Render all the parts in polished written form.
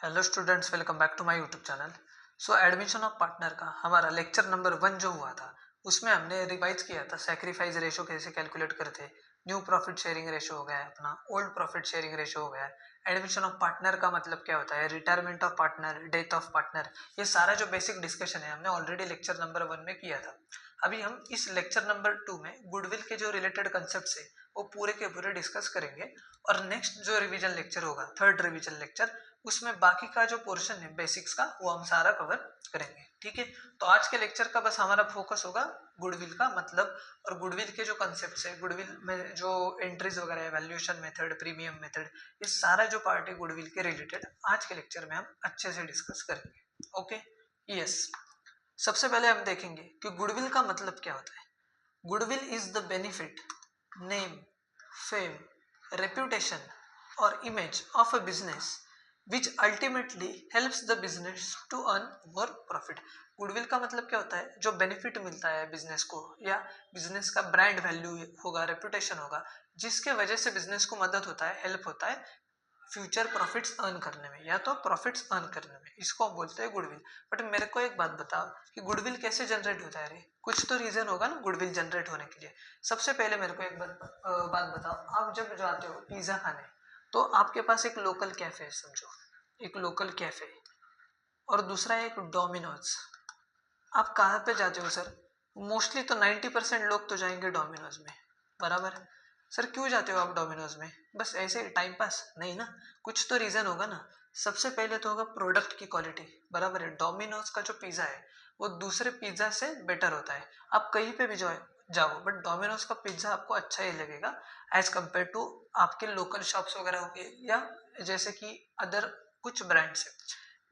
Hello students, welcome back to my YouTube channel. So admission of partner का हमारा lecture number 1 जो हुआ था उसमें हमने रिवाइज किया था सैक्रिफाइस रेशो कैसे कैलकुलेट करते, न्यू प्रॉफिट शेयरिंग रेशो हो गया है अपना, ओल्ड प्रॉफिट शेयरिंग रेशो हो गया है, एडमिशन ऑफ पार्टनर का मतलब क्या होता है, retirement of partner, death of partner. ये सारा जो बेसिक डिस्कशन है हमने ऑलरेडी लेक्चर नंबर 1 में किया था। अभी हम इस लेक्चर नंबर 2 में गुडविल के जो रिलेटेड कंसेप्ट है वो पूरे के पूरे डिस्कस करेंगे। और नेक्स्ट जो रिवीजन लेक्चर होगा, थर्ड रिवीजन लेक्चर, उसमें बाकी का जो पोर्शन है बेसिक्स का वो हम सारा कवर करेंगे। ठीक है, तो आज के लेक्चर का बस हमारा फोकस होगा गुडविल का मतलब और गुडविल के जो कॉन्सेप्ट्स है, गुडविल में जो एंट्रीज वगैरह है, वैल्यूएशन मेथड, प्रीमियम मेथड, ये सारा जो पार्ट है गुडविल के रिलेटेड आज के लेक्चर में हम अच्छे से डिस्कस करेंगे। Okay, yes. सबसे पहले हम देखेंगे कि गुडविल का मतलब क्या होता है। Goodwill is the benefit, name, fame, reputation और image of a business which ultimately helps the business to earn more profit। Goodwill का मतलब क्या होता है, जो बेनिफिट मिलता है बिजनेस को या बिजनेस का ब्रांड वैल्यू होगा, रेपुटेशन होगा, जिसके वजह से बिजनेस को मदद होता है, हेल्प होता है फ्यूचर प्रॉफिट्स अर्न करने में या तो प्रॉफिट्स अर्न करने में, इसको हम बोलते हैं गुडविल। बट मेरे को एक बात बताओ कि गुडविल कैसे जनरेट होता है। रे कुछ तो रीजन होगा ना गुडविल जनरेट होने के लिए। सबसे पहले मेरे को एक बात बताओ, आप जब जाते हो पिज्जा खाने तो आपके पास एक लोकल कैफे है, समझो एक लोकल कैफे, और दूसरा एक डोमिनोज। आप कहाँ पे जाते हो सर? मोस्टली तो 90% लोग तो जाएंगे डोमिनोज में, बराबर। सर क्यों जाते हो आप डोमिनोज में? बस ऐसे टाइम पास? नहीं ना, कुछ तो रीजन होगा ना। सबसे पहले तो होगा प्रोडक्ट की क्वालिटी, बराबर है। डोमिनोज का जो पिज्जा है वो दूसरे पिज्जा से बेटर होता है। आप कहीं पे भी जाओ बट डोमिनोज का पिज्जा आपको अच्छा ही लगेगा एज कम्पेयर टू आपके लोकल शॉप्स वगैरह हो गए, या जैसे कि अदर कुछ ब्रांड्स है,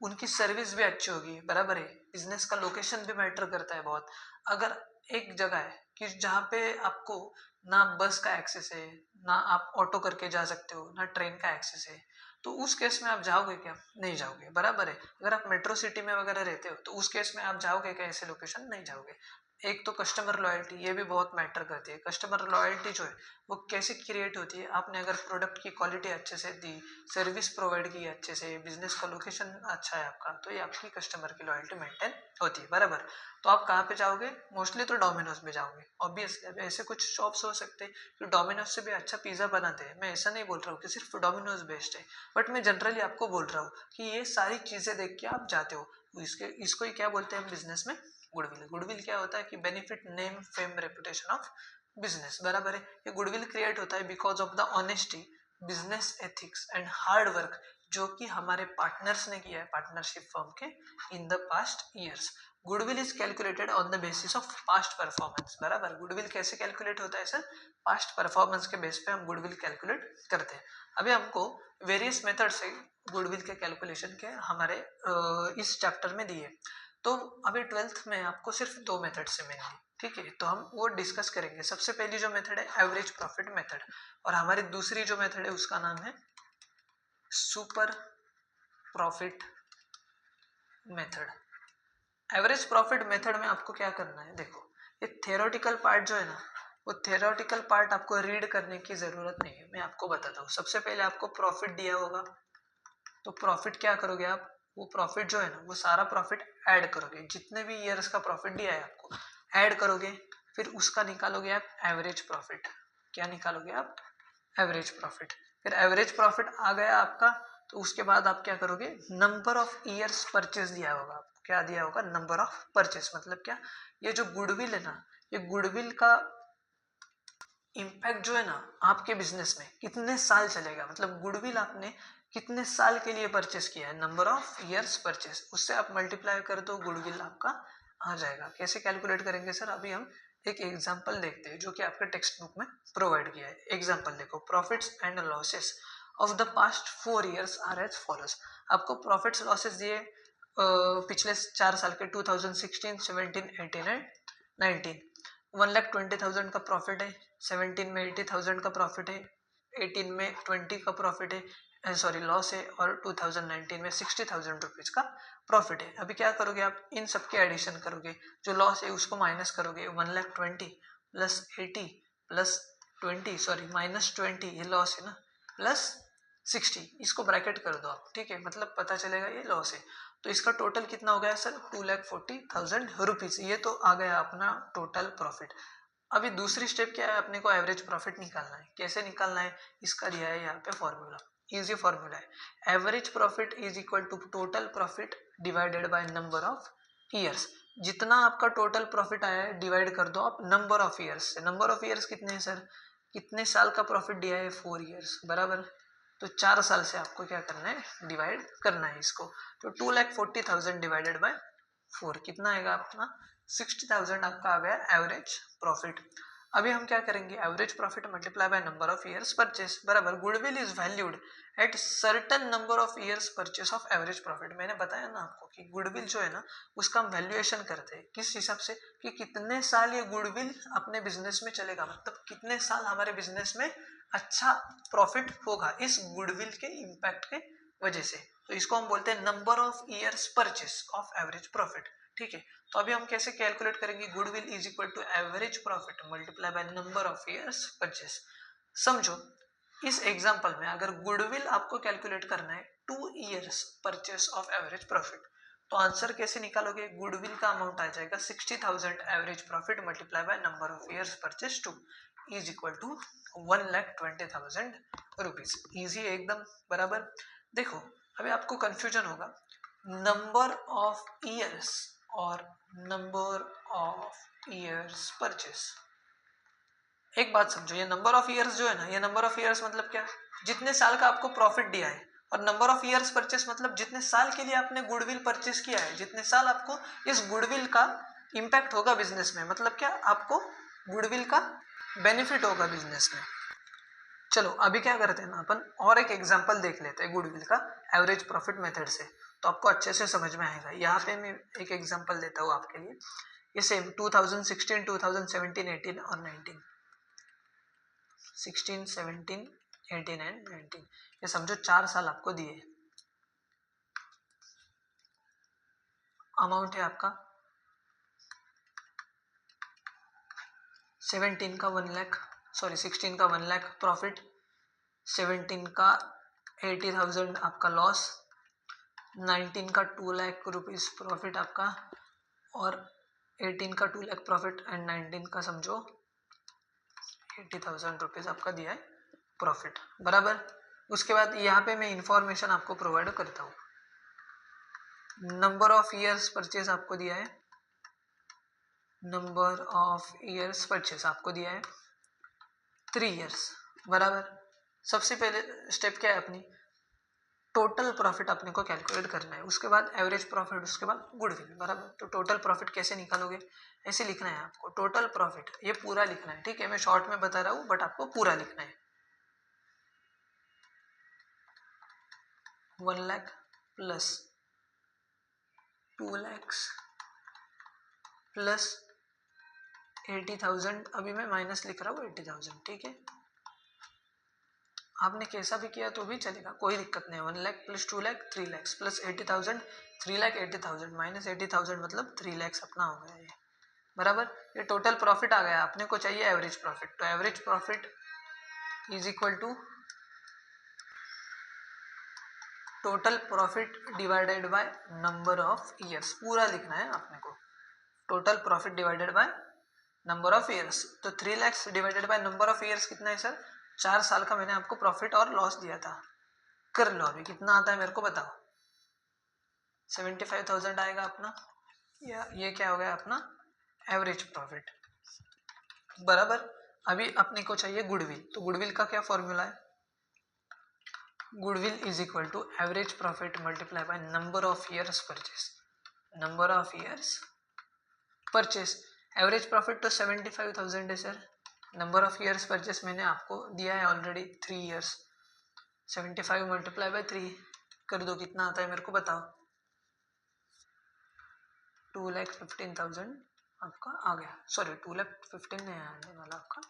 उनकी सर्विस भी अच्छी होगी, बराबर है। बिजनेस का लोकेशन भी मैटर करता है बहुत। अगर एक जगह है कि जहाँ पे आपको ना बस का एक्सेस है, ना आप ऑटो करके जा सकते हो, ना ट्रेन का एक्सेस है, तो उस केस में आप जाओगे क्या? नहीं जाओगे, बराबर है। अगर आप मेट्रो सिटी में वगैरह रहते हो तो उस केस में आप जाओगे क्या? ऐसे लोकेशन नहीं जाओगे। एक तो कस्टमर लॉयल्टी, ये भी बहुत मैटर करती है। कस्टमर लॉयल्टी जो है वो कैसे क्रिएट होती है? आपने अगर प्रोडक्ट की क्वालिटी अच्छे से दी, सर्विस प्रोवाइड की अच्छे से, बिजनेस का लोकेशन अच्छा है आपका, तो ये आपकी कस्टमर की लॉयल्टी मेंटेन होती है, बराबर। तो आप कहाँ पे जाओगे? मोस्टली तो डोमिनोज में जाओगे ऑब्वियसली। अब ऐसे कुछ शॉप्स हो सकते हैं जो डोमिनोज से भी अच्छा पिज्जा बनाते हैं, मैं ऐसा नहीं बोल रहा हूँ कि सिर्फ डोमिनोज बेस्ट है, बट मैं जनरली आपको बोल रहा हूँ कि ये सारी चीजें देख के आप जाते हो। इसको ही क्या बोलते हैं बिजनेस में? गुडविल। गुडविल क्या होता है कि benefit, name, fame, reputation of business, बराबर है। ये गुडविल क्रिएट होता है because of the honesty, business ethics and hard work जो कि हमारे पार्टनर्स ने किया है पार्टनरशिप फर्म के in the past years. Goodwill is calculated on the basis of past performance, बराबर। गुडविल कैसे कैलकुलेट होता है सर? पास्ट परफॉर्मेंस के बेस पे हम गुडविल कैलकुलेट करते हैं। अभी हमको वेरियस मेथड से गुडविल के कैलकुलेशन के हमारे इस चैप्टर में दिए, तो अभी 12th में आपको सिर्फ 2 मेथड से मिलेंगे। ठीक है, तो हम वो डिस्कस करेंगे। सबसे पहली जो मेथड है एवरेज प्रॉफिट मेथड, और हमारी दूसरी जो मेथड है उसका नाम है super profit method. Average profit method में आपको क्या करना है, देखो ये थ्योरेटिकल पार्ट जो है ना, वो थ्योरेटिकल पार्ट आपको रीड करने की जरूरत नहीं है, मैं आपको बताता हूँ। सबसे पहले आपको प्रॉफिट दिया होगा, तो प्रॉफिट क्या करोगे आप? वो प्रॉफिट जो है ना, वो सारा प्रॉफिट ऐड करोगे, जितने भी ईयर्स का प्रॉफिट दिया है आपको ऐड करोगे, फिर उसका निकालोगे आप एवरेज प्रॉफिट। क्या निकालोगे आप? Average profit. फिर एवरेज प्रॉफिट आ गया आपका, तो उसके बाद आप क्या करोगे? नंबर ऑफ ईयर्स परचेस दिया होगा आपको। क्या दिया होगा? Number of purchase. मतलब क्या? ये जो गुडविल है ना, ये गुडविल का इम्पैक्ट जो है ना आपके बिजनेस में कितने साल चलेगा, मतलब गुडविल आपने कितने साल के लिए परचेस किया है, नंबर ऑफ ईयर्स परचेस, उससे आप मल्टीप्लाई कर दो, गुडविल आपका आ जाएगा। कैसे कैलकुलेट करेंगे सर? अभी हम एक एग्जांपल देखते हैं जो कि आपके टेक्स्ट बुक में प्रोवाइड किया है। एग्जांपल देखो, profits and losses of the past 4 years are as follows. आपको प्रॉफिट्स लॉसेस दिए पिछले 4 साल के, 2016, 17, 18 एंड 19। 1,20,000 का प्रॉफिट है, 17 में 80,000 का प्रॉफिट है, 18 में 20 का प्रॉफिट है, सॉरी लॉस है, और 2019 में 60,000 रुपीज का प्रॉफिट है। अभी क्या करोगे आप? इन सबके एडिशन करोगे, जो लॉस है उसको माइनस करोगे। 1,20,000 प्लस 80 प्लस 20, सॉरी -20, ये लॉस है ना, प्लस 60, इसको ब्रैकेट कर दो आप, ठीक है, मतलब पता चलेगा ये लॉस है। तो इसका टोटल कितना हो गया सर, 2,40,000 रुपीज। ये तो आ गया अपना टोटल प्रॉफिट। अभी दूसरी स्टेप क्या है, अपने को एवरेज प्रॉफिट निकालना है। कैसे निकालना है, इसका दिया है यहाँ पे फॉर्मूला, इजी फॉर्मूला है। Average profit is equal to total profit divided by number of years. जितना आपका टोटल प्रॉफिट आया है डिवाइड कर दो आप नंबर ऑफ ईयर्स से। नंबर ऑफ ईयर्स कितने हैं सर, कितने साल का प्रॉफिट दिया है, 4 ईयर्स, बराबर। तो 4 साल से आपको क्या करना है, डिवाइड करना है इसको। तो 2,40,000 डिवाइडेड बाय 4 कितना आएगा अपना, 60,000 आपका आ गया एवरेज प्रॉफिट। अभी हम क्या करेंगे, average profit multiply by number of years purchase बराबर goodwill is valued at certain number of years purchase of average profit. मैंने बताया ना आपको कि गुडविल जो है ना उसका हम वैल्यूएशन करते हैं किस हिसाब से, कि कितने साल ये गुडविल अपने बिजनेस में चलेगा, मतलब कितने साल हमारे बिजनेस में अच्छा प्रॉफिट होगा इस गुडविल के इम्पैक्ट के वजह से। तो इसको हम बोलते हैं number of years purchase of average profit, ठीक है। तो अभी हम कैसे कैलकुलेट करेंगे, goodwill is equal to average profit multiply by number of years purchase. समझो इस एग्जांपल में अगर गुडविल आपको कैलकुलेट करना है 2 years purchase of average profit, तो आंसर कैसे निकालोगे, गुडविल का अमाउंट आ जाएगा 60,000 average profit multiply by number of years purchase 2 is equal to 1,20,000 rupees. Easy है एकदम, बराबर। देखो अभी आपको कंफ्यूजन होगा, नंबर ऑफ ईयर्स और नंबर ऑफ ईयर्स परचेस। एक बात समझो, ये नंबर ऑफ ईयर्स जो है ना, ये नंबर ऑफ ईयर्स मतलब क्या, जितने साल का आपको प्रॉफिट दिया है, और नंबर ऑफ ईयर्स परचेस मतलब जितने साल के लिए आपने गुडविल परचेस किया है, जितने साल आपको इस गुडविल का इंपैक्ट होगा बिजनेस में, मतलब क्या आपको गुडविल का बेनिफिट होगा बिजनेस में। चलो अभी क्या करते हैं ना, अपन और एक एग्जांपल देख लेते हैं गुडविल का एवरेज प्रॉफिट मेथड से, तो आपको अच्छे से समझ में आएगा। यहाँ पे मैं एक एग्जांपल देता हूँ आपके लिए। ये सेम 2016, 2017, 18 और 19, 16, 17, 18 एंड 19, ये समझो 4 साल आपको दिए। अमाउंट है आपका 17 का 1 लाख, सॉरी 16 का 1 लाख प्रॉफिट, 17 का 80,000 आपका लॉस, 19 का 2 लाख रुपीज प्रॉफिट आपका, और 18 का 2 लाख प्रॉफिट एंड 19 का समझो 80,000 रुपीज आपका दिया है प्रॉफिट, बराबर। उसके बाद यहाँ पे मैं इंफॉर्मेशन आपको प्रोवाइड करता हूँ। नंबर ऑफ ईयर्स परचेज आपको दिया है, नंबर ऑफ ईयर्स परचेज आपको दिया है 3 ईयर्स, बराबर। सबसे पहले स्टेप क्या है अपनी, टोटल प्रॉफिट अपने को कैलकुलेट करना है, उसके बाद एवरेज प्रॉफिट, उसके बाद गुडविल, बराबर। तो टोटल प्रॉफिट कैसे निकालोगे, ऐसे लिखना है आपको, टोटल प्रॉफिट ये पूरा लिखना है, ठीक है। मैं शॉर्ट में बता रहा हूँ बट आपको पूरा लिखना है। 1 लाख प्लस 2 lakhs प्लस 80,000, अभी मैं माइनस लिख रहा हूँ 80,000, ठीक है। आपने कैसा भी किया तो भी चलेगा, कोई दिक्कत नहीं है। 1 lakh plus 2 lakh 3 lakh plus 80,000, 3 lakh 80,000 minus 80,000 मतलब 3 लाख अपना हो गया ये, बराबर। ये टोटल प्रॉफिट आ गया, अपने को चाहिए एवरेज प्रॉफिट, तो average profit is equal to total profit divided by number of years, पूरा लिखना है अपने को। Total profit divided by number of years, तो 3 lakh divided by number of years कितना है सर, 4 साल का मैंने आपको प्रॉफिट और लॉस दिया था। कर लो अभी कितना आता है मेरे को बताओ, 75,000 आएगा अपना, या ये क्या हो गया अपना एवरेज प्रॉफिट, बराबर। अभी अपने को चाहिए गुडविल, तो गुडविल का क्या फॉर्मूला है, goodwill is equal to average profit multiply by number of years purchase, number of years purchase. Average profit तो 75,000 है sir, number of years purchase मैंने आपको दिया है ऑलरेडी 3 ईयर्स, 75 मल्टीप्लाई बाय 3 कर दो, कितना आता है मेरे को बताओ, 2,15,000 आपका आ गया, सॉरी 2,15,000 नहीं आने वाला आपका,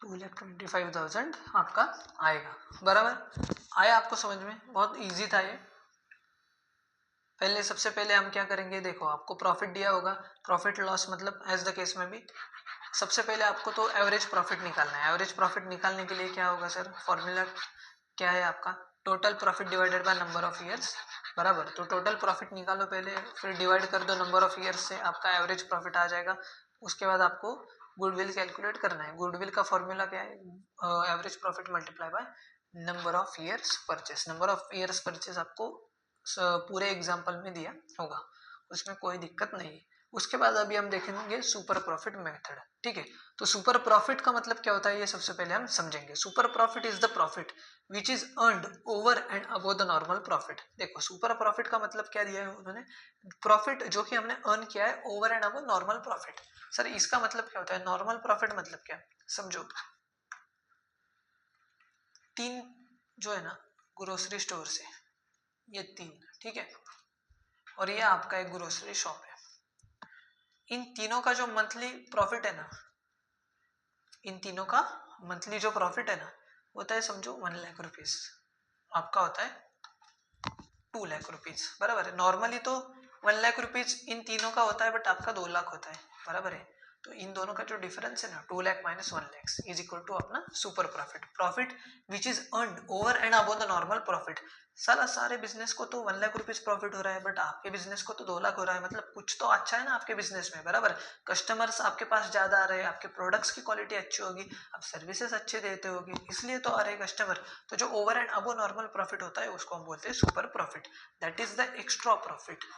2,25,000 आपका आएगा, बराबर। आया आपको समझ में, बहुत इजी था ये। पहले सबसे पहले हम क्या करेंगे, देखो आपको प्रॉफिट दिया होगा, प्रॉफिट लॉस मतलब एज द केस में भी सबसे पहले आपको तो एवरेज प्रॉफिट निकालना है। एवरेज प्रॉफिट निकालने के लिए क्या होगा सर, फॉर्मूला क्या है आपका, total profit divided by number of years, बराबर। तो टोटल प्रॉफिट निकालो पहले, फिर डिवाइड कर दो नंबर ऑफ ईयर्स से, आपका एवरेज प्रॉफिट आ जाएगा। उसके बाद आपको गुडविल कैलकुलेट करना है। गुडविल का फॉर्मूला क्या है, average profit multiply by number of years purchase. Number of years purchase आपको पूरे एग्जाम्पल में दिया होगा, उसमें कोई दिक्कत नहीं है। उसके बाद अभी हम देखेंगे सुपर प्रॉफिट मेथड, ठीक है। तो सुपर प्रॉफिट का मतलब क्या होता है ये सबसे पहले हम समझेंगे। Super profit is the profit which is earned over and above the normal profit. देखो सुपर प्रॉफिट का मतलब क्या दिया है उन्होंने, प्रॉफिट जो कि हमने अर्न किया है over and above normal profit. Sir इसका मतलब क्या होता है, नॉर्मल प्रॉफिट मतलब क्या, समझो। तीन जो है ना ग्रोसरी स्टोर से, ये तीन, ठीक है, और ये आपका एक ग्रोसरी शॉप है। इन तीनों का जो मंथली प्रॉफिट है ना, इन तीनों का मंथली जो प्रॉफिट है ना होता है, समझो 1 लाख रुपीज, आपका होता है 2 लाख रुपीज, बराबर है। नॉर्मली तो 1 लाख रुपीज इन तीनों का होता है, बट आपका 2 लाख होता है, बराबर है। तो इन दोनों का जो डिफरेंस है ना, 2 lakh minus 1 lakh is equal to अपना super profit. Profit which is earned over and above the normal profit. सारे बिजनेस को तो 1 लाख रुपीज प्रॉफिट हो रहा है, बट आपके बिजनेस को तो 2 लाख हो रहा है, मतलब कुछ तो अच्छा है ना आपके बिजनेस में, बराबर। कस्टमर्स आपके पास ज्यादा आ रहे हैं, आपके प्रोडक्ट्स की क्वालिटी अच्छी होगी, आप सर्विसेज अच्छे देते होगे, इसलिए तो आ रहे कस्टमर। तो जो over and above normal profit होता है उसको हम बोलते हैं super profit. That is the extra profit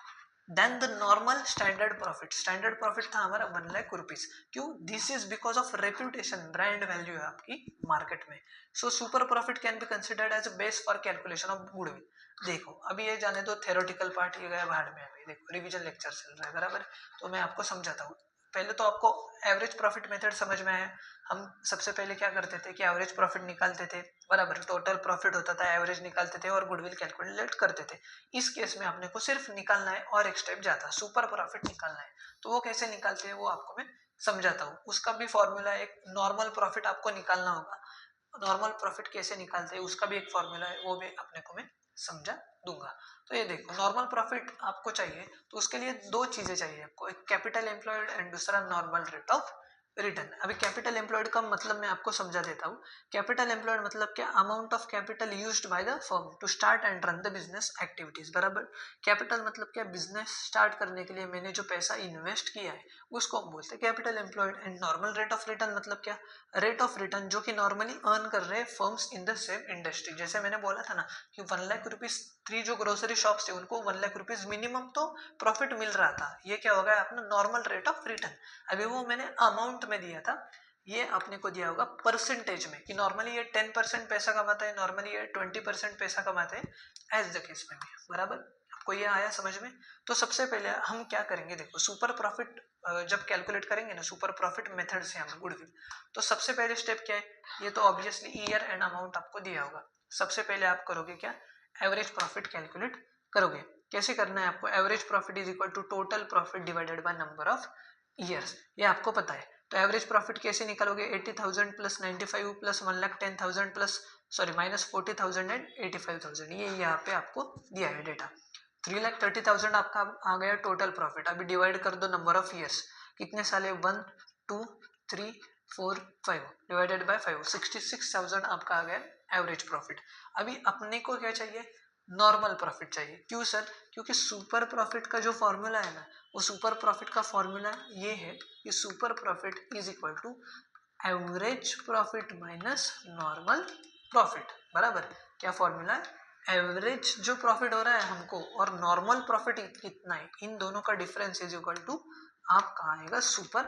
than the normal standard profit. Standard profit था हमारा 1 लाख रुपीज, क्यों, this is because of reputation, brand value है आपकी मार्केट में। So super profit can be considered as a base for calculation of goodwill. देखो अभी ये जाने दो, थ्योरेटिकल पार्ट ये गया भाड़ में, अभी देखो रिवीजन लेक्चर चल रहा है, बराबर। तो मैं आपको समझाता हूँ। पहले तो आपको एवरेज प्रॉफिट मेथड समझ में आया। हम सबसे पहले क्या करते थे कि एवरेज प्रॉफिट निकालते थे, बराबर। टोटल प्रॉफिट होता था, एवरेज निकालते थे और गुडविल कैलकुलेट करते थे। इस केस में अपने को सिर्फ निकालना है और एक स्टेप जाता, सुपर प्रॉफिट निकालना है। तो वो कैसे निकालते हैं वो आपको मैं समझाता हूँ। उसका भी फॉर्मूला, एक नॉर्मल प्रॉफिट आपको निकालना होगा। नॉर्मल प्रॉफिट कैसे निकालते हैं उसका भी एक फॉर्मूला है, वो भी अपने को मैं समझा दूंगा। तो ये देखो, नॉर्मल प्रॉफिट आपको चाहिए तो उसके लिए दो चीजें चाहिए आपको, एक कैपिटल एम्प्लॉयड एंड दूसरा नॉर्मल रेट ऑफ रिटर्न। अभी कैपिटल एम्प्लॉयड का मतलब मैं आपको समझा देता हूँ। कैपिटल एम्प्लॉयड मतलब क्या, amount of capital used by the firm to start and run the business activities, बराबर। कैपिटल मतलब क्या, बिजनेस स्टार्ट करने के लिए मैंने जो पैसा इन्वेस्ट किया है उसको हम बोलते हैं capital employed. And normal rate of return मतलब क्या, रेट ऑफ रिटर्न जो कि नॉर्मली अर्न कर रहे हैं firms in the same industry. जैसे मैंने बोला था ना कि 1 लाख रुपीज, 3 जो ग्रोसरी शॉप्स थे उनको 1 लाख रुपीज मिनिमम तो प्रॉफिट मिल रहा था। ये क्या होगा अपना नॉर्मल रेट ऑफ रिटर्न। अभी वो मैंने अमाउंट में दिया था, ये अपने को दिया होगा परसेंटेज में, कि नॉर्मली ये 10% पैसा कमाता है, नॉर्मली ये 20% पैसा कमाते हैं, एज द केस में भी, बराबर। आपको ये आया समझ में। तो सबसे पहले हम क्या करेंगे, देखो सुपर प्रॉफिट जब कैलकुलेट करेंगे ना सुपर प्रॉफिट मेथड से हम गुडविल, तो सबसे पहले स्टेप क्या है, ये तो ऑब्वियसली ईयर एंड अमाउंट आपको दिया होगा। सबसे पहले आप करोगे क्या, एवरेज प्रॉफिट कैलकुलेट करोगे। कैसे करना है आपको, average profit is equal to total profit divided by number of years, ये आपको पता है। तो एवरेज प्रॉफिट कैसे निकालोगे, 80,000 plus 95 plus 1,10,000 plus sorry minus 40,000 and 85,000, ये यहाँ पे आपको दिया है डेटा। 3,30,000 आपका आ गया टोटल प्रॉफिट। अभी डिवाइड कर दो नंबर ऑफ ईयर्स, कितने साल है, 1 2 3 4 5 डिवाइडेड बाय 5, 66,000 आपका आ गया एवरेज प्रॉफिट। अभी अपने को क्या चाहिए, नॉर्मल प्रॉफिट चाहिए। क्यों सर, क्योंकि सुपर प्रॉफिट का जो फॉर्मूला है ना, वो सुपर प्रॉफिट का फॉर्मूला ये है कि super profit is equal to average profit minus normal profit, बराबर। क्या फॉर्मूला है, एवरेज जो प्रॉफिट हो रहा है हमको और नॉर्मल प्रॉफिट कितना है, इन दोनों का डिफरेंस इज इक्वल टू आपका आएगा सुपर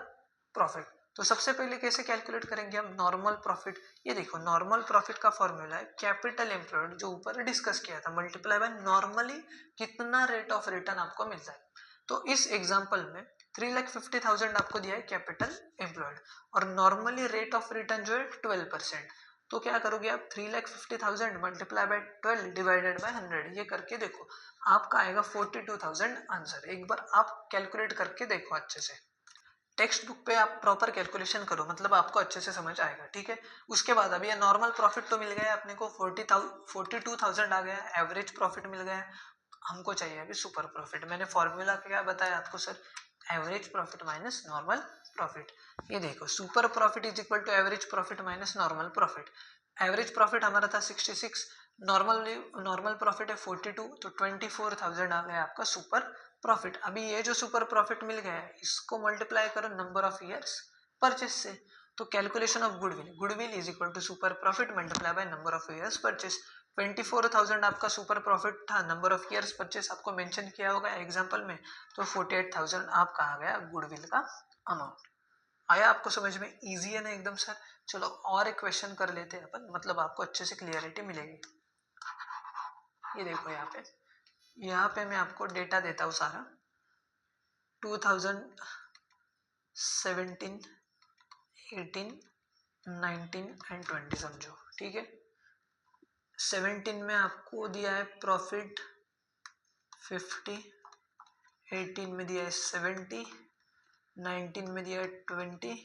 प्रॉफिट। तो सबसे पहले कैसे कैलकुलेट करेंगे हम नॉर्मल प्रॉफिट, ये देखो नॉर्मल प्रॉफिट का फॉर्मूला है कैपिटल एम्प्लॉयड, जो ऊपर डिस्कस किया था, मल्टीप्लाई बाय नॉर्मली कितना रेट ऑफ रिटर्न आपको मिलता है। तो इस एग्जांपल में 3,50,000 आपको दिया है कैपिटल एम्प्लॉयड और नॉर्मली रेट ऑफ रिटर्न जो है 12%। तो क्या करोगे आप, 3,50,000 मल्टीप्लाई बाय 12 डिवाइडेड बाय 100, ये करके देखो आपका आएगा 42,000 आंसर। एक बार आप कैलकुलेट करके देखो अच्छे से, टेक्स्ट बुक पे आप प्रॉपर कैलकुलेशन करो, मतलब आपको अच्छे से समझ आएगा, ठीक है। उसके बाद अभी ये नॉर्मल प्रॉफिट तो मिल गया अपने को, 42,000 आ गया, एवरेज प्रॉफिट मिल गया। हमको चाहिए अभी सुपर प्रॉफिट। मैंने फॉर्मूला क्या बताया आपको sir, average profit minus normal profit. ये देखो super profit is equal to average profit minus normal profit. Average profit हमारा था 66, नॉर्मल प्रॉफिट है 42, तो 24,000 आ गया आपका सुपर प्रॉफिट। अभी ये जो सुपर प्रॉफिट मिल गया है इसको मल्टीप्लाई करो नंबर ऑफ ईयर्स परचेस से, तो calculation of goodwill is equal to super profit multiply by number of years purchase. 24,000 आपका सुपर प्रॉफिट था, नंबर ऑफ ईयर्स परचेस आपको मेंशन किया होगा एग्जांपल में, तो 48,000 आपका आ गया गुडविल का अमाउंट। आया आपको समझ में? इजी है ना एकदम सर। चलो और एक क्वेश्चन कर लेते हैं अपन, मतलब आपको अच्छे से क्लियरिटी मिलेगी। ये देखो यहाँ पे मैं आपको डेटा देता हूँ सारा 2017, 18, 19 एंड 20 समझो, ठीक है। 17 में आपको दिया है प्रॉफिट 50, 18 में दिया है 70, 19 में दिया है 20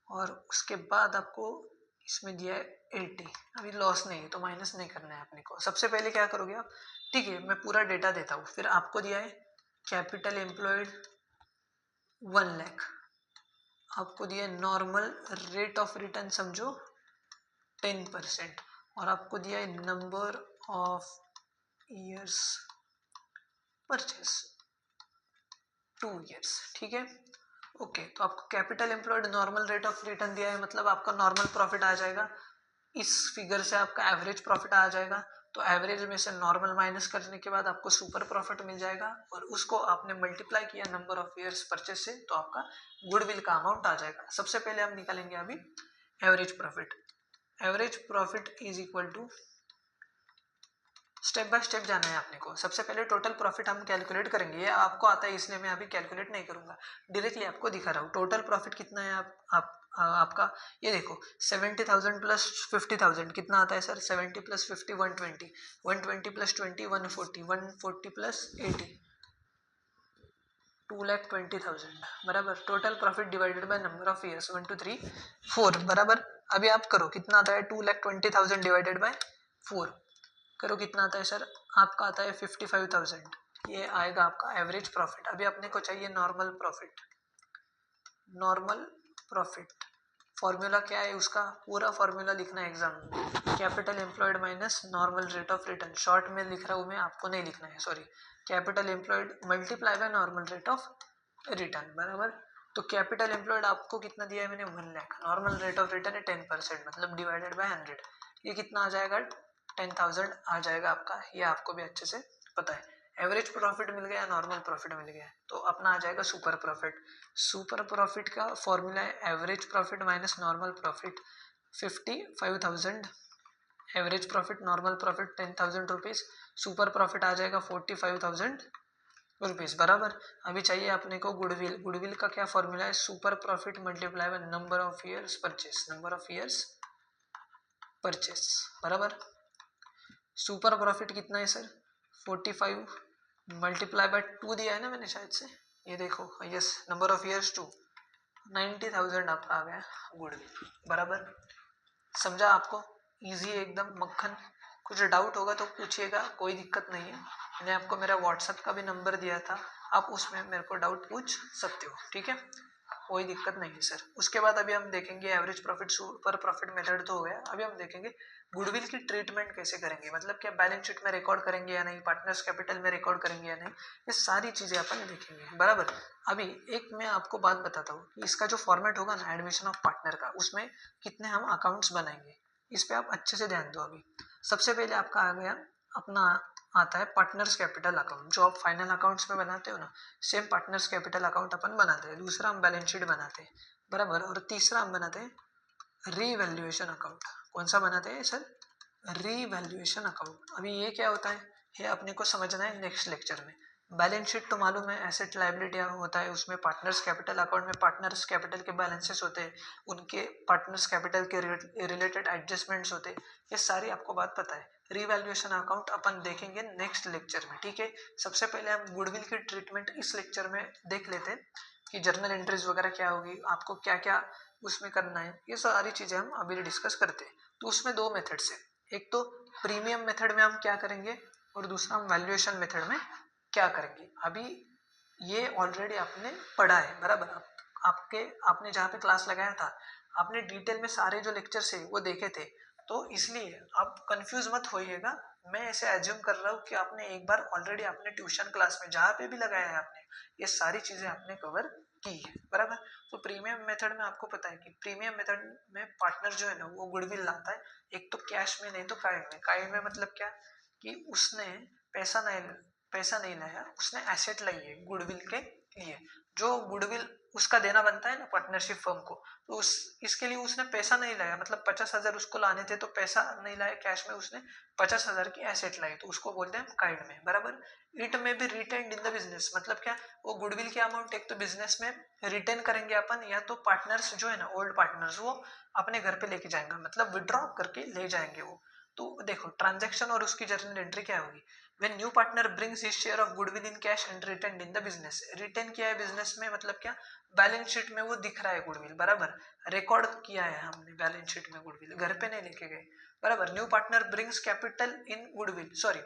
और उसके बाद आपको इसमें दिया है 80। अभी लॉस नहीं है तो माइनस नहीं करना है अपने को। सबसे पहले क्या करोगे आप, ठीक है मैं पूरा डेटा देता हूँ। फिर आपको दिया है कैपिटल एम्प्लॉयड 1 लाख, आपको दिया है नॉर्मल रेट ऑफ रिटर्न समझो 10%, और आपको दिया है number of years purchase 2 years, ठीक है। ओके तो आपको capital employed normal rate of return दिया है, मतलब आपका नॉर्मल प्रॉफिट आ जाएगा। इस फिगर से आपका एवरेज प्रॉफिट आ जाएगा, तो एवरेज में से नॉर्मल माइनस करने के बाद आपको सुपर प्रॉफिट मिल जाएगा, और उसको आपने मल्टीप्लाई किया नंबर ऑफ ईयर्स परचेस से, तो आपका गुडविल का अमाउंट आ जाएगा। सबसे पहले हम निकालेंगे अभी average profit. Average profit is equal to, step by step जाना है अपने को। सबसे पहले टोटल प्रॉफिट हम कैलकुलेट करेंगे, ये आपको आता है इसलिए मैं अभी कैलकुलेट नहीं करूंगा, डायरेक्टली आपको दिखा रहा हूँ। टोटल प्रॉफिट कितना है आपका ये देखो 70,000 प्लस 50,000 कितना आता है सर? 70 प्लस 50 120, 120 प्लस 20 140, 140 प्लस 80 2,20,000 बराबर। Total profit divided by number of years 1 2 3 4 बराबर। अभी आप करो कितना आता है 2,20,000 डिवाइडेड बाय 4, करो कितना आता है सर? आपका आता है 55,000। ये आएगा आपका एवरेज प्रॉफिट। अभी अपने को चाहिए normal profit. Normal profit formula क्या है उसका? पूरा फॉर्मूला लिखना है एग्जाम में, capital employed minus normal rate of return. Short में लिख रहा हूँ मैं, आपको नहीं लिखना है sorry. Capital employed multiply by normal rate of return बराबर। तो कैपिटल एम्प्लॉयड आपको कितना दिया है मैंने? 1 lakh. Normal rate of return है 10%, मतलब डिवाइडेड बाय 100। ये कितना आ जाएगा? 10,000 आ जाएगा आपका। ये आपको भी अच्छे से पता है। एवरेज प्रॉफिट मिल गया, नॉर्मल प्रॉफिट मिल गया, तो अपना आ जाएगा सुपर प्रॉफिट। सुपर प्रॉफिट का फॉर्मूला है average profit minus normal profit 55,000। Average profit normal profit 10,000 rupees, super profit आ जाएगा 45,000 रुपीज़ बराबर। अभी चाहिए अपने को गुडविल। गुडविल का क्या फॉर्मूला है? Super profit multiply by number of years purchase, number of years purchase बराबर। सुपर प्रॉफिट कितना है सर? 45 मल्टीप्लाई बाय 2 दिया है ना मैंने शायद से, ये देखो यस, नंबर ऑफ ईयर्स 2, 90,000 आपका आ गया गुडविल बराबर। समझा आपको? इजी एकदम मक्खन। कुछ डाउट होगा तो पूछिएगा, कोई दिक्कत नहीं है। मैंने आपको मेरा व्हाट्सएप का भी नंबर दिया था, आप उसमें मेरे को डाउट पूछ सकते हो, ठीक है, कोई दिक्कत नहीं है सर। उसके बाद अभी हम देखेंगे average profit super profit method तो हो गया। अभी हम देखेंगे गुडविल की ट्रीटमेंट कैसे करेंगे, मतलब क्या बैलेंस शीट में रिकॉर्ड करेंगे या नहीं, पार्टनर्स कैपिटल में रिकॉर्ड करेंगे या नहीं, ये सारी चीजें अपन देखेंगे बराबर। अभी एक मैं आपको बात बताता हूँ कि इसका जो फॉर्मेट होगा ना एडमिशन ऑफ पार्टनर का, उसमें कितने हम अकाउंट्स बनाएंगे, इस पे आप अच्छे से ध्यान दो। अभी सबसे पहले आपका आ गया अपना आता है पार्टनर्स कैपिटल अकाउंट, जो आप फाइनल अकाउंट्स में बनाते हो ना, सेम पार्टनर्स कैपिटल अकाउंट अपन बनाते हैं। दूसरा हम बैलेंस शीट बनाते हैं बराबर, और तीसरा हम बनाते हैं रीवैल्यूएशन अकाउंट। कौन सा बनाते हैं सर? Revaluation account. अभी ये क्या होता है, ये अपने को समझना है नेक्स्ट लेक्चर में। बैलेंस शीट तो मालूम है, एसेट लायबिलिटी होता है, उसमें पार्टनर्स कैपिटल अकाउंट में पार्टनर्स कैपिटल के बैलेंसेस होते हैं, उनके पार्टनर्स कैपिटल के रिलेटेड एडजस्टमेंट्स होते हैं, ये सारी आपको बात पता है। रीवैल्यूएशन अकाउंट अपन देखेंगे नेक्स्ट लेक्चर में, ठीक है। सबसे पहले हम गुडविल की ट्रीटमेंट इस लेक्चर में देख लेते हैं कि जर्नल एंट्रीज वगैरह क्या होगी, आपको क्या क्या उसमें करना है, ये सारी चीजें हम अभी डिस्कस करते हैं। तो उसमें दो मेथड्स है, एक तो प्रीमियम मेथड में हम क्या करेंगे, और दूसरा हम वैल्यूएशन मेथड में क्या करेंगे। अभी ये ऑलरेडी आपने पढ़ा है बराबर। आपने जहाँ पे क्लास लगाया था आपने डिटेल में सारे जो लेक्चर्स है वो देखे थे, तो इसलिए आप कंफ्यूज मत होइएगा। मैं ऐसे एज्यूम कर रहा हूँ कि आपने एक बार ऑलरेडी आपने ट्यूशन क्लास में जहाँ पे भी लगाया है आपने ये सारी चीजें आपने कवर की है बराबर। तो प्रीमियम मेथड में आपको पता है कि प्रीमियम मेथड में पार्टनर जो है ना वो गुडविल लाता है, एक तो कैश में नहीं तो काइंड में। काइंड में मतलब क्या कि उसने पैसा नहीं पैसा नहीं लाया, उसने एसेट लाई है गुडविल के लिए। जो गुडविल उसका देना बनता है ना पार्टनरशिप फर्म को, तो उस इसके लिए उसने पैसा नहीं लाया, मतलब 50,000 उसको लाने थे तो पैसा नहीं लाया कैश में, उसने 50,000 की एसेट लाई, तो उसको बोलते हैं काइंड में बराबर। इट में भी रिटेन्ड इन द बिजनेस, मतलब क्या वो गुडविल की अमाउंट एक तो बिजनेस में रिटेन करेंगे अपन, या तो पार्टनर्स जो है ना ओल्ड पार्टनर्स वो अपने घर पे लेके जाएंगे, मतलब विड्रॉ करके ले जाएंगे वो। तो देखो ट्रांजैक्शन और उसकी जर्नल एंट्री क्या होगी। When new partner brings his share of goodwill in cash and retained in the business, retain किया है बिजनेस में मतलब क्या बैलेंस शीट में वो दिख रहा है गुडविल बराबर, रिकॉर्ड किया है हमने बैलेंस शीट में गुडविल, घर पे नहीं लेके गए बराबर। New partner brings capital in goodwill, sorry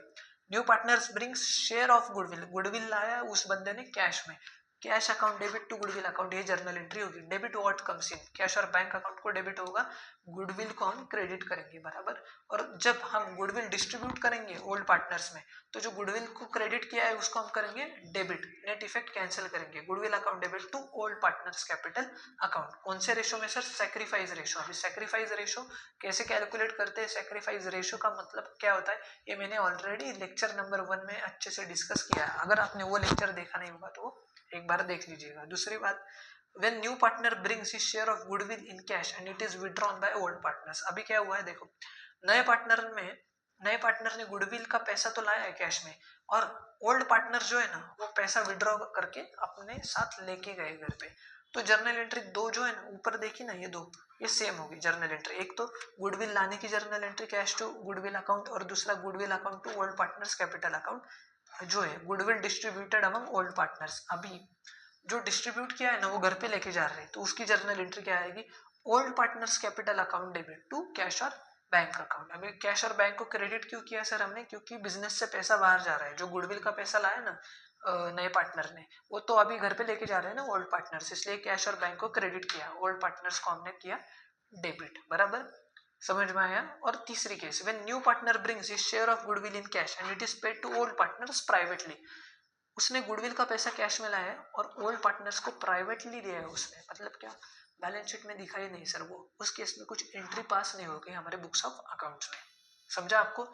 new partners brings share of goodwill, goodwill लाया उस बंदे ने कैश में, cash account debit to goodwill account, ये जर्नल एंट्री होगी। Debit what comes in, cash और बैंक अकाउंट को डेबिट होगा, गुडविल को हम क्रेडिट करेंगे बराबर। और जब हम गुडविल डिस्ट्रीब्यूट करेंगे ओल्ड पार्टनर्स में, तो जो गुडविल को क्रेडिट किया है उसको हम करेंगे डेबिट, नेट इफेक्ट कैंसिल करेंगे, goodwill account debit to old partners capital account. कौन से रेशो में सर, सैक्रिफाइस रेशो। अभी सैक्रिफाइस रेशो कैसे कैलकुलेट करते हैं, सैक्रिफाइस रेशो का मतलब क्या होता है ये मैंने ऑलरेडी लेक्चर नंबर 1 में अच्छे से डिस्कस किया है, अगर आपने वो लेक्चर देखा नहीं होगा तो एक बार देख लीजिएगा। दूसरी बात, when new partner brings his share of goodwill in cash and it is withdrawn by old partners, अभी क्या हुआ है देखो, नए पार्टनर ने गुडविल का पैसा तो लाया है कैश में, और ओल्ड पार्टनर जो है ना वो पैसा विड्रॉ करके अपने साथ लेके गए घर पे। तो जर्नल एंट्री दो जो है ना ऊपर देखी ना ये दो, ये सेम होगी जर्नल एंट्री। एक तो गुडविल लाने की journal entry cash to goodwill account, और दूसरा goodwill account to old partners capital account जो है goodwill distributed among old partners. अभी जो डिस्ट्रीब्यूट किया है ना वो घर पे लेके जा रहे हैं, तो उसकी जर्नल एंट्री क्या आएगी, old partners capital account debit to cash और बैंक अकाउंट। अभी कैश और बैंक को क्रेडिट क्यों किया सर हमने, क्योंकि बिजनेस से पैसा बाहर जा रहा है, जो गुडविल का पैसा लाया ना नए पार्टनर ने वो तो अभी घर पे लेके जा रहे हैं ना ओल्ड पार्टनर्स, इसलिए कैश और बैंक को क्रेडिट किया, ओल्ड पार्टनर्स को हमने किया डेबिट बराबर। समझ में आया। और तीसरी case, when new partner brings his share of goodwill in cash and it is paid to old partners privately, उसने गुडविल का पैसा कैश में लाया है और ओल्ड पार्टनर्स को प्राइवेटली दिया है उसने, मतलब क्या बैलेंस शीट में दिखाई नहीं सर वो, उस केस में कुछ एंट्री पास नहीं होगी हमारे बुक्स ऑफ अकाउंट्स में। समझा आपको,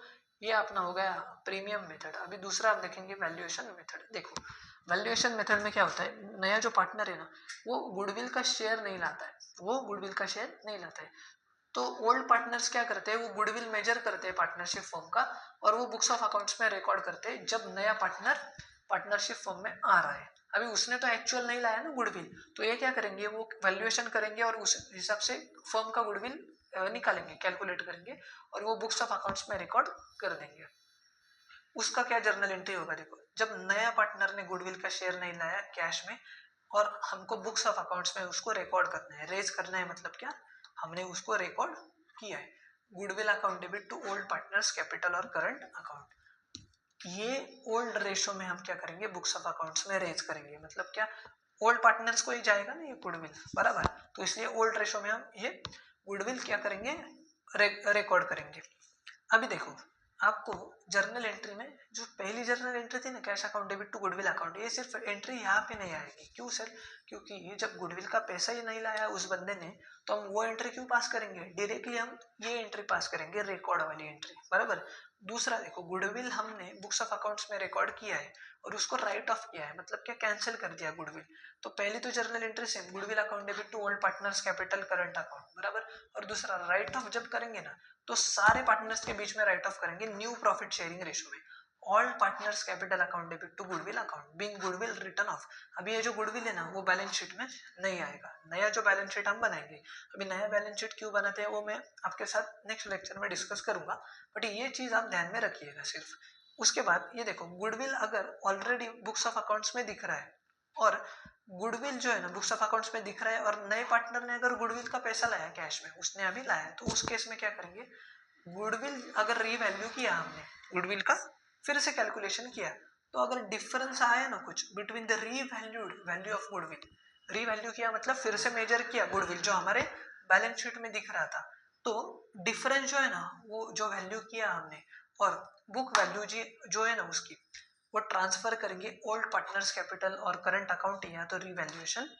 ये अपना हो गया प्रीमियम मेथड। अभी दूसरा आप देखेंगे वैल्यूएशन मेथड। देखो वैल्यूएशन मेथड में क्या होता है, नया जो पार्टनर है ना वो गुडविल का शेयर नहीं लाता है, वो गुडविल का शेयर नहीं लाता है। तो ओल्ड पार्टनर्स क्या करते हैं, वो गुडविल मेजर करते हैं पार्टनरशिप फॉर्म का, और वो बुक्स ऑफ अकाउंट्स में रिकॉर्ड करते हैं जब नया पार्टनर पार्टनरशिप फॉर्म में आ रहा है। अभी उसने तो एक्चुअल नहीं लाया ना गुडविल, तो ये क्या करेंगे, वो वैल्यूएशन करेंगे और उस हिसाब से फर्म का गुडविल निकालेंगे, कैलकुलेट करेंगे, और वो बुक्स ऑफ अकाउंट्स में रिकॉर्ड कर देंगे। उसका क्या जर्नल एंट्री होगा, देखो जब नया पार्टनर ने गुडविल का शेयर नहीं लाया कैश में, और हमको बुक्स ऑफ अकाउंट्स में उसको रिकॉर्ड करना है, रेज करना है, मतलब क्या हमने उसको रिकॉर्ड किया है, goodwill account debit to old partners capital और करंट अकाउंट। ये ओल्ड रेशो में हम क्या करेंगे, बुक्स ऑफ अकाउंट्स में रेज करेंगे, मतलब क्या ओल्ड पार्टनर्स को ही जाएगा ना ये गुडविल बराबर, तो इसलिए ओल्ड रेशो में हम ये गुडविल क्या करेंगे, रिकॉर्ड करेंगे। अभी देखो आपको जर्नल एंट्री में जो पहली जर्नल एंट्री थी ना cash account debit to goodwill account, ये सिर्फ एंट्री यहाँ पे नहीं आएगी। क्यों सर, क्योंकि ये जब गुडविल का पैसा ही नहीं लाया उस बंदे ने, तो हम वो एंट्री क्यों पास करेंगे, डायरेक्टली हम ये एंट्री पास करेंगे, रिकॉर्ड वाली एंट्री बराबर। दूसरा देखो गुडविल हमने बुक्स ऑफ अकाउंट्स में रिकॉर्ड किया है और उसको राइट ऑफ किया है, मतलब क्या कैंसिल कर दिया गुडविल, तो पहली तो journal entry same, goodwill account debit to old partners capital current account बराबर। और दूसरा राइट ऑफ जब करेंगे ना तो सारे पार्टनर्स के बीच में राइट ऑफ करेंगे न्यू प्रॉफिट शेयरिंग रेशो में, all partners capital account debit to goodwill account being goodwill written off. अभी ये जो गुडविल है ना वो बैलेंस शीट में नहीं आएगा, नया जो बैलेंस शीट हम बनाएंगे, अभी नया बैलेंस शीट क्यों बनाते हैं वो मैं आपके साथ नेक्स्ट लेक्चर में डिस्कस करूंगा, बट ये चीज आप ध्यान में रखिएगा सिर्फ। उसके बाद ये देखो गुडविल अगर ऑलरेडी बुक्स ऑफ अकाउंट्स में दिख रहा है, और गुडविल जो है ना बुक्स ऑफ अकाउंट्स में दिख रहा है, और नए पार्टनर ने अगर गुडविल का पैसा लाया कैश में, उसने अभी लाया, तो उस केस में क्या करेंगे, गुडविल अगर रीवैल्यू किया हमने गुडविल का, फिर से कैलकुलेशन किया, तो अगर डिफरेंस आया ना कुछ between the revalued value of goodwill, revalue किया मतलब फिर से मेजर किया गुडविल जो हमारे बैलेंस शीट में दिख रहा था, तो डिफरेंस जो है ना वो जो वैल्यू किया हमने और बुक वैल्यू जी जो है ना उसकी वो ट्रांसफर करेंगे ओल्ड पार्टनर्स कैपिटल और करंट अकाउंट या तो रिवैल्यूएशन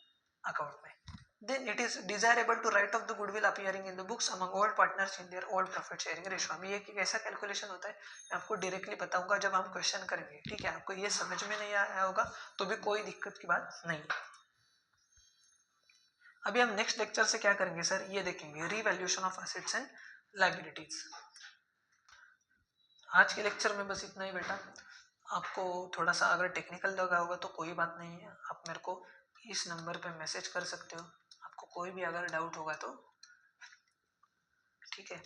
अकाउंट में। Then it is desirable to write off the goodwill appearing in the books among all partners in their old profit sharing ratio। अभी ये कैसा कैलकुलेशन होता है मैं आपको डायरेक्टली बताऊंगा जब हम क्वेश्चन करेंगे, ठीक है। आपको ये समझ में नहीं आया होगा तो भी कोई दिक्कत की बात नहीं है। अभी हम नेक्स्ट लेक्चर से क्या करेंगे सर, ये देखेंगे revaluation of assets and liabilities. आज के लेक्चर में बस इतना ही बेटा। आपको थोड़ा सा अगर टेक्निकल लगा होगा तो कोई बात नहीं है, आप मेरे को इस नंबर पे मैसेज कर सकते हो, आपको कोई भी अगर डाउट होगा तो, ठीक है।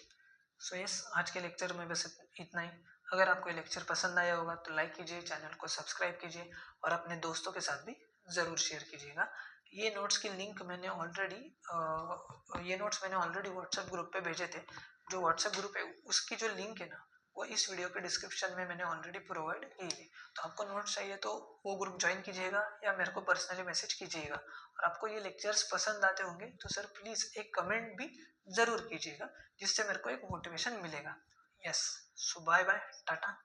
सो यस, आज के लेक्चर में बस इतना ही। अगर आपको ये लेक्चर पसंद आया होगा तो लाइक कीजिए, चैनल को सब्सक्राइब कीजिए और अपने दोस्तों के साथ भी ज़रूर शेयर कीजिएगा। ये नोट्स की लिंक मैंने ऑलरेडी व्हाट्सएप ग्रुप पे भेजे थे। जो व्हाट्सएप ग्रुप है उसकी जो लिंक है ना वो इस वीडियो के डिस्क्रिप्शन में मैंने ऑलरेडी प्रोवाइड की है। तो आपको नोट्स चाहिए तो वो ग्रुप ज्वाइन कीजिएगा या मेरे को पर्सनली मैसेज कीजिएगा। और आपको ये लेक्चर्स पसंद आते होंगे तो सर प्लीज़ एक कमेंट भी ज़रूर कीजिएगा जिससे मेरे को एक मोटिवेशन मिलेगा। यस, सो बाय बाय, टाटा।